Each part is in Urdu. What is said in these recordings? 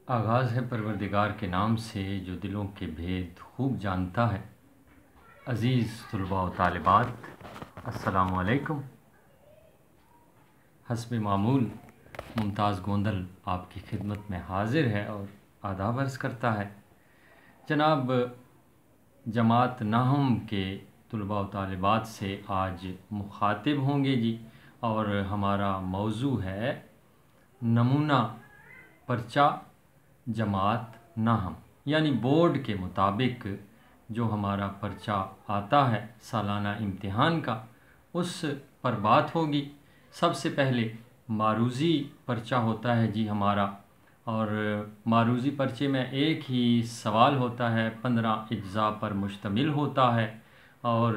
آغاز ہے پروردگار کے نام سے جو دلوں کے بھید خوب جانتا ہے۔ عزیز طلباء و طالبات، السلام علیکم۔ حسب معمول ممتاز گوندل آپ کی خدمت میں حاضر ہے اور آداب عرض کرتا ہے۔ جناب، جماعت نہم کے طلباء و طالبات سے آج مخاطب ہوں گے جی، اور ہمارا موضوع ہے نمونہ پرچہ جماعت نہم، یعنی بورڈ کے مطابق جو ہمارا پرچہ آتا ہے سالانہ امتحان کا، اس پر بات ہوگی۔ سب سے پہلے معروضی پرچہ ہوتا ہے جی ہمارا، اور معروضی پرچے میں ایک ہی سوال ہوتا ہے، 15 اجزاء پر مشتمل ہوتا ہے، اور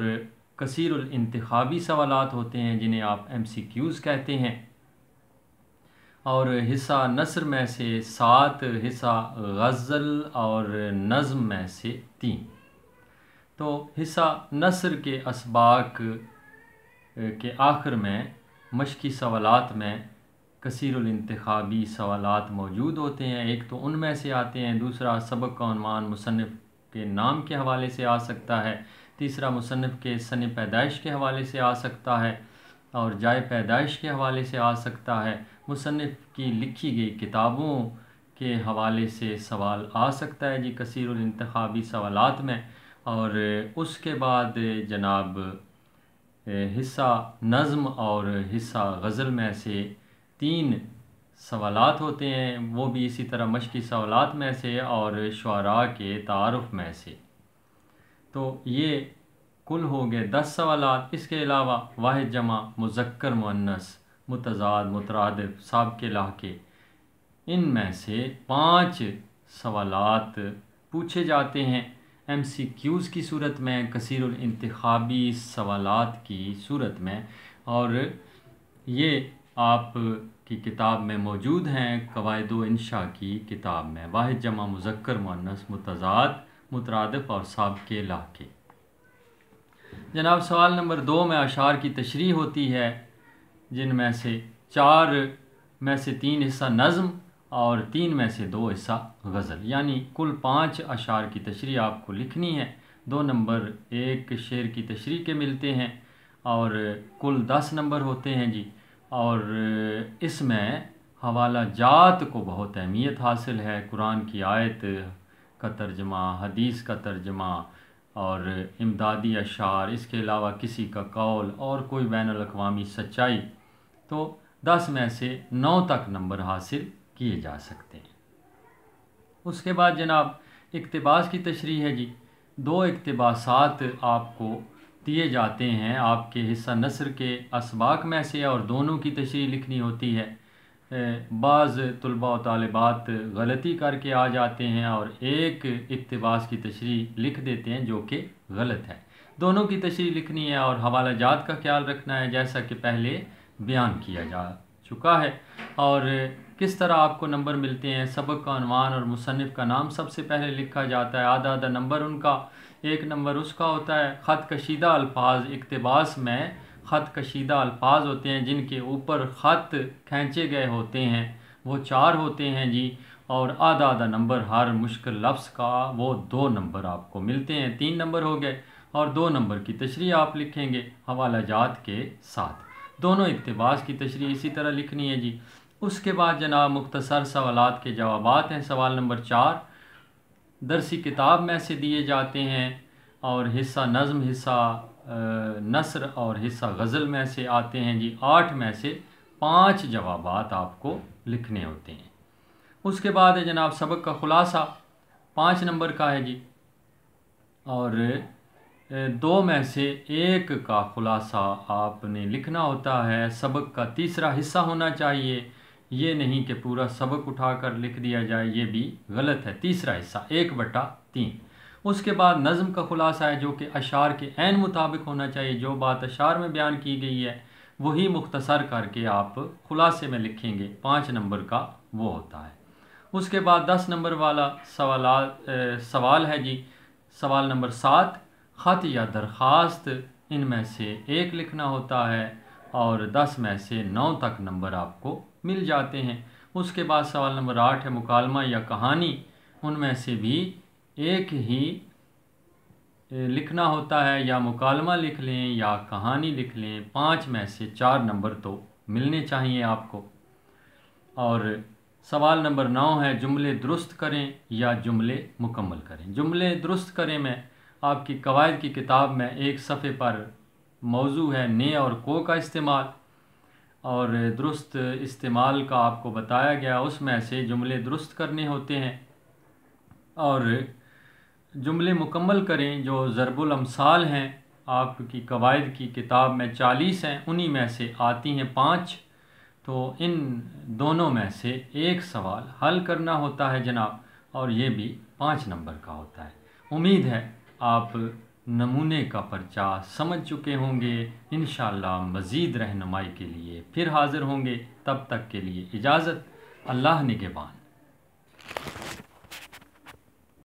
کثیر الانتخابی سوالات ہوتے ہیں جنہیں آپ MCQs کہتے ہیں، اور حصہ نثر میں سے 7، حصہ غزل اور نظم میں سے 3۔ تو حصہ نثر کے اسباق کے آخر میں مشقی سوالات میں کثیر الانتخابی سوالات موجود ہوتے ہیں۔ ایک تو ان میں سے آتے ہیں، دوسرا سبق کا عنوان مصنف کے نام کے حوالے سے آ سکتا ہے، تیسرا مصنف کے سن پیدائش کے حوالے سے آ سکتا ہے، اور جائے پیدائش کے حوالے سے آ سکتا ہے، مصنف کی لکھی گئی کتابوں کے حوالے سے سوال آ سکتا ہے جی کثیر الانتخابی سوالات میں۔ اور اس کے بعد جناب حصہ نظم اور حصہ غزل میں سے 3 سوالات ہوتے ہیں، وہ بھی اسی طرح مشقی سوالات میں سے اور شعراء کے تعارف میں سے۔ تو یہ کل ہو گئے 10 سوالات۔ اس کے علاوہ واحد جمع مذکر مؤنث متضاد مترادف سابقے لاحقے، ان میں سے 5 سوالات پوچھے جاتے ہیں MCQs کی صورت میں، کثیر الانتخابی سوالات کی صورت میں، اور یہ آپ کی کتاب میں موجود ہیں، قواعد و انشاء کی کتاب میں، واحد جمع مذکر مؤنث متضاد مترادف اور سابقے لاحقے۔ جناب، سوال نمبر 2 میں اشعار کی تشریح ہوتی ہے، جن میں سے 4 میں سے 3 حصہ نظم اور 3 میں سے 2 حصہ غزل، یعنی کل 5 اشعار کی تشریح آپ کو لکھنی ہے۔ 2 نمبر ایک شعر کی تشریح کے ملتے ہیں، اور کل 10 نمبر ہوتے ہیں جی۔ اور اس میں حوالہ جات کو بہت اہمیت حاصل ہے، قرآن کی آیت کا ترجمہ، حدیث کا ترجمہ اور امدادی اشعار، اس کے علاوہ کسی کا قول اور کوئی بین الاقوامی سچائی، تو 10 میں سے 9 تک نمبر حاصل کیے جا سکتے ہیں۔ اس کے بعد جناب اقتباس کی تشریح ہے جی۔ 2 اقتباسات آپ کو دیے جاتے ہیں آپ کے حصہ نثر کے اسباق میں سے، اور دونوں کی تشریح لکھنی ہوتی ہے۔ بعض طلباء و طالبات غلطی کر کے آ جاتے ہیں اور ایک اقتباس کی تشریح لکھ دیتے ہیں جو کہ غلط ہے۔ دونوں کی تشریح لکھنی ہے اور حوالہ جات کا خیال رکھنا ہے، جیسا کہ پہلے بیان کیا جا چکا ہے۔ اور کس طرح آپ کو نمبر ملتے ہیں، سبق کا عنوان اور مصنف کا نام سب سے پہلے لکھا جاتا ہے، آدھا نمبر ان کا، 1 نمبر اس کا ہوتا ہے۔ خط کشیدہ الفاظ، اقتباس میں خط کشیدہ الفاظ ہوتے ہیں جن کے اوپر خط کھینچے گئے ہوتے ہیں، وہ 4 ہوتے ہیں جی، اور آدھا نمبر ہر مشکل لفظ کا، وہ 2 نمبر آپ کو ملتے ہیں، 3 نمبر ہو گئے، اور 2 نمبر کی تشریح آپ لکھیں گے حوالہ جات کے ساتھ۔ دونوں اقتباس کی تشریح اسی طرح لکھنی ہے جی۔ اس کے بعد جناب مختصر سوالات کے جوابات ہیں۔ سوال نمبر 4 درسی کتاب میں سے دیے جاتے ہیں، اور حصہ نظم، حصہ نثر اور حصہ غزل میں سے آتے ہیں جی۔ 8 میں سے 5 جوابات آپ کو لکھنے ہوتے ہیں۔ اس کے بعد ہے جناب سبق کا خلاصہ، 5 نمبر کا ہے جی، اور 2 میں سے 1 کا خلاصہ آپ نے لکھنا ہوتا ہے۔ سبق کا تیسرا حصہ ہونا چاہیے، یہ نہیں کہ پورا سبق اٹھا کر لکھ دیا جائے، یہ بھی غلط ہے۔ تیسرا حصہ 1/3۔ اس کے بعد نظم کا خلاصہ ہے جو کہ اشعار کے عین مطابق ہونا چاہیے، جو بات اشعار میں بیان کی گئی ہے وہی مختصر کر کے آپ خلاصے میں لکھیں گے، 5 نمبر کا وہ ہوتا ہے۔ اس کے بعد 10 نمبر والا سوال ہے جی، سوال نمبر 7 خط یا درخواست، ان میں سے 1 لکھنا ہوتا ہے، اور 10 میں سے 9 تک نمبر آپ کو مل جاتے ہیں۔ اس کے بعد سوال نمبر 8 ہے مکالمہ یا کہانی، ان میں سے بھی ایک ہی لکھنا ہوتا ہے، یا مکالمہ لکھ لیں یا کہانی لکھ لیں، 5 میں سے 4 نمبر تو ملنے چاہیے آپ کو۔ اور سوال نمبر 9 ہے جملے درست کریں یا جملے مکمل کریں۔ جملے درست کریں میں آپ کی قواعد کی کتاب میں ایک صفحے پر موضوع ہے نے اور کو کا استعمال، اور درست استعمال کا آپ کو بتایا گیا، اس میں سے جملے درست کرنے ہوتے ہیں۔ اور جملے مکمل کریں جو ضرب الامثال ہیں، آپ کی قواعد کی کتاب میں 40 ہیں، انہی میں سے آتی ہیں 5، تو ان دونوں میں سے ایک سوال حل کرنا ہوتا ہے جناب، اور یہ بھی 5 نمبر کا ہوتا ہے۔ امید ہے آپ نمونے کا پرچہ سمجھ چکے ہوں گے۔ انشاءاللہ مزید رہنمائی کے لیے پھر حاضر ہوں گے، تب تک کے لیے اجازت، اللہ نگہبان۔